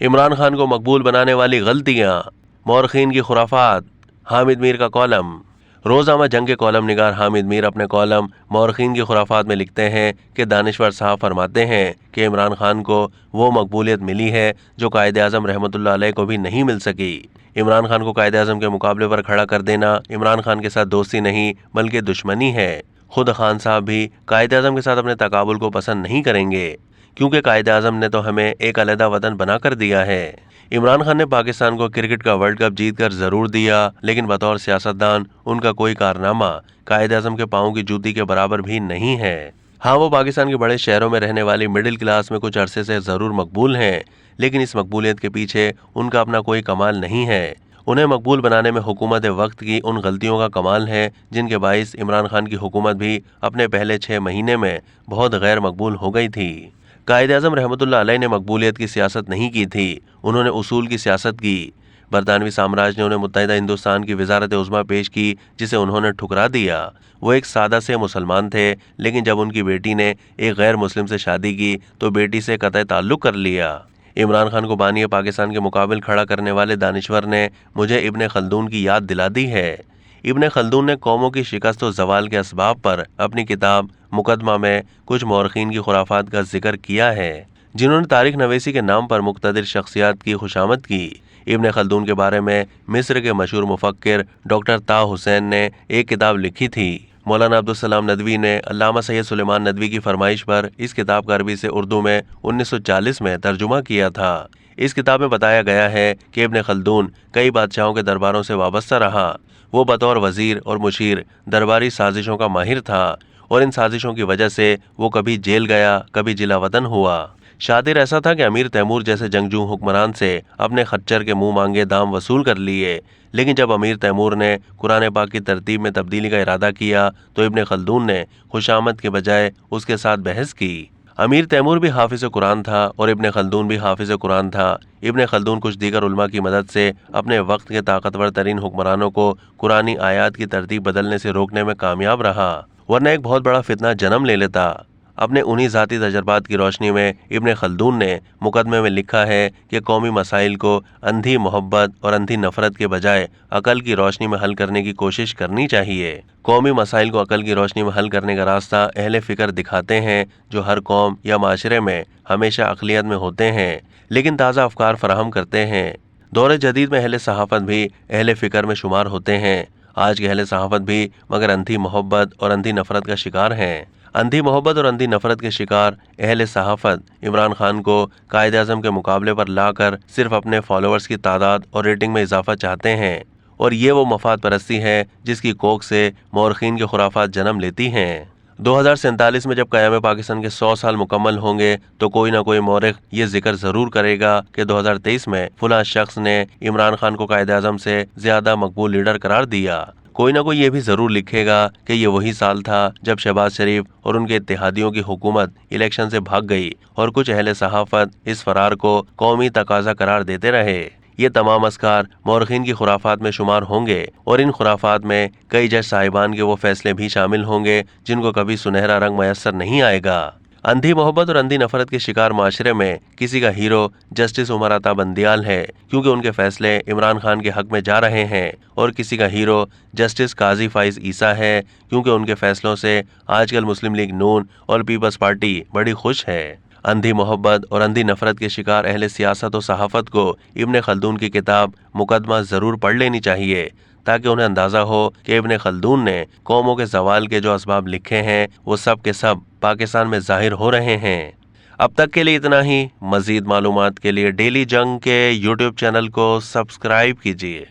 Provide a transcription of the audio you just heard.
عمران خان کو مقبول بنانے والی غلطیاں، مورخین کی خرافات، حامد میر کا کالم۔ روزنامہ جنگ کے کالم نگار حامد میر اپنے کالم مورخین کی خرافات میں لکھتے ہیں کہ دانشور صاحب فرماتے ہیں کہ عمران خان کو وہ مقبولیت ملی ہے جو قائد اعظم رحمۃ اللہ علیہ کو بھی نہیں مل سکی۔ عمران خان کو قائد اعظم کے مقابلے پر کھڑا کر دینا عمران خان کے ساتھ دوستی نہیں بلکہ دشمنی ہے۔ خود خان صاحب بھی قائد اعظم کے ساتھ اپنے تقابل کو پسند نہیں کریں گے، کیونکہ قائد اعظم نے تو ہمیں ایک علیحدہ وطن بنا کر دیا ہے۔ عمران خان نے پاکستان کو کرکٹ کا ورلڈ کپ جیت کر ضرور دیا، لیکن بطور سیاستدان ان کا کوئی کارنامہ قائد اعظم کے پاؤں کی جوتی کے برابر بھی نہیں ہے۔ ہاں، وہ پاکستان کے بڑے شہروں میں رہنے والی مڈل کلاس میں کچھ عرصے سے ضرور مقبول ہیں، لیکن اس مقبولیت کے پیچھے ان کا اپنا کوئی کمال نہیں ہے۔ انہیں مقبول بنانے میں حکومت وقت کی ان غلطیوں کا کمال ہے جن کے باعث عمران خان کی حکومت بھی اپنے پہلے 6 مہینے میں بہت غیر مقبول ہو گئی تھی۔ قائد اعظم رحمۃ اللہ علیہ نے مقبولیت کی سیاست نہیں کی تھی، انہوں نے اصول کی سیاست کی۔ برطانوی سامراج نے انہیں متحدہ ہندوستان کی وزارت عظمیٰ پیش کی جسے انہوں نے ٹھکرا دیا۔ وہ ایک سادہ سے مسلمان تھے، لیکن جب ان کی بیٹی نے ایک غیر مسلم سے شادی کی تو بیٹی سے قطع تعلق کر لیا۔ عمران خان کو بانی پاکستان کے مقابل کھڑا کرنے والے دانشور نے مجھے ابن خلدون کی یاد دلا دی ہے۔ ابن خلدون نے قوموں کی شکست و زوال کے اسباب پر اپنی کتاب مقدمہ میں کچھ مورخین کی خرافات کا ذکر کیا ہے، جنہوں نے تاریخ نویسی کے نام پر مقتدر شخصیات کی خوشامد کی۔ ابن خلدون کے بارے میں مصر کے مشہور مفکر ڈاکٹر طہ حسین نے ایک کتاب لکھی تھی۔ مولانا عبدالسلام ندوی نے علامہ سید سلیمان ندوی کی فرمائش پر اس کتاب کا عربی سے اردو میں 1940 میں ترجمہ کیا تھا۔ اس کتاب میں بتایا گیا ہے کہ ابن خلدون کئی بادشاہوں کے درباروں سے وابستہ رہا۔ وہ بطور وزیر اور مشیر درباری سازشوں کا ماہر تھا، اور ان سازشوں کی وجہ سے وہ کبھی جیل گیا، کبھی جلا وطن ہوا۔ شاطر ایسا تھا کہ امیر تیمور جیسے جنگجو حکمران سے اپنے خچر کے منہ مانگے دام وصول کر لیے، لیکن جب امیر تیمور نے قرآن پاک کی ترتیب میں تبدیلی کا ارادہ کیا تو ابن خلدون نے خوشامد کے بجائے اس کے ساتھ بحث کی۔ امیر تیمور بھی حافظ قرآن تھا اور ابن خلدون بھی حافظ قرآن تھا۔ ابن خلدون کچھ دیگر علماء کی مدد سے اپنے وقت کے طاقتور ترین حکمرانوں کو قرآنی آیات کی ترتیب بدلنے سے روکنے میں کامیاب رہا، ورنہ ایک بہت بڑا فتنہ جنم لے لیتا۔ اپنے انہی ذاتی تجربات کی روشنی میں ابن خلدون نے مقدمے میں لکھا ہے کہ قومی مسائل کو اندھی محبت اور اندھی نفرت کے بجائے عقل کی روشنی میں حل کرنے کی کوشش کرنی چاہیے۔ قومی مسائل کو عقل کی روشنی میں حل کرنے کا راستہ اہل فکر دکھاتے ہیں، جو ہر قوم یا معاشرے میں ہمیشہ اقلیت میں ہوتے ہیں لیکن تازہ افکار فراہم کرتے ہیں۔ دور جدید میں اہل صحافت بھی اہل فکر میں شمار ہوتے ہیں۔ آج کے اہل صحافت بھی مگر اندھی محبت اور اندھی نفرت کا شکار ہیں۔ اندھی محبت اور اندھی نفرت کے شکار اہل صحافت عمران خان کو قائد اعظم کے مقابلے پر لا کر صرف اپنے فالوورز کی تعداد اور ریٹنگ میں اضافہ چاہتے ہیں، اور یہ وہ مفاد پرستی ہے جس کی کوکھ سے مورخین کے خرافات جنم لیتی ہیں۔ 2047 میں جب قیام پاکستان کے 100 سال مکمل ہوں گے تو کوئی نہ کوئی مورخ یہ ذکر ضرور کرے گا کہ 2023 میں فلاں شخص نے عمران خان کو قائد اعظم سے زیادہ مقبول لیڈر قرار دیا۔ کوئی نہ کوئی یہ بھی ضرور لکھے گا کہ یہ وہی سال تھا جب شہباز شریف اور ان کے اتحادیوں کی حکومت الیکشن سے بھاگ گئی، اور کچھ اہل صحافت اس فرار کو قومی تقاضا قرار دیتے رہے۔ یہ تمام اذکار مورخین کی خرافات میں شمار ہوں گے، اور ان خرافات میں کئی جج صاحبان کے وہ فیصلے بھی شامل ہوں گے جن کو کبھی سنہرا رنگ میسر نہیں آئے گا۔ اندھی محبت اور اندھی نفرت کے شکار معاشرے میں کسی کا ہیرو جسٹس عمر عطا بندیال ہے، کیونکہ ان کے فیصلے عمران خان کے حق میں جا رہے ہیں، اور کسی کا ہیرو جسٹس قاضی فائز عیسیٰ ہے، کیونکہ ان کے فیصلوں سے آج کل مسلم لیگ نون اور پیپلز پارٹی بڑی خوش ہے۔ اندھی محبت اور اندھی نفرت کے شکار اہل سیاست و صحافت کو ابن خلدون کی کتاب مقدمہ ضرور پڑھ لینی چاہیے، تاکہ انہیں اندازہ ہو کہ ابن خلدون نے قوموں کے زوال کے جو اسباب لکھے ہیں وہ سب کے سب پاکستان میں ظاہر ہو رہے ہیں۔ اب تک کے لیے اتنا ہی۔ مزید معلومات کے لیے ڈیلی جنگ کے یوٹیوب چینل کو سبسکرائب کیجیے۔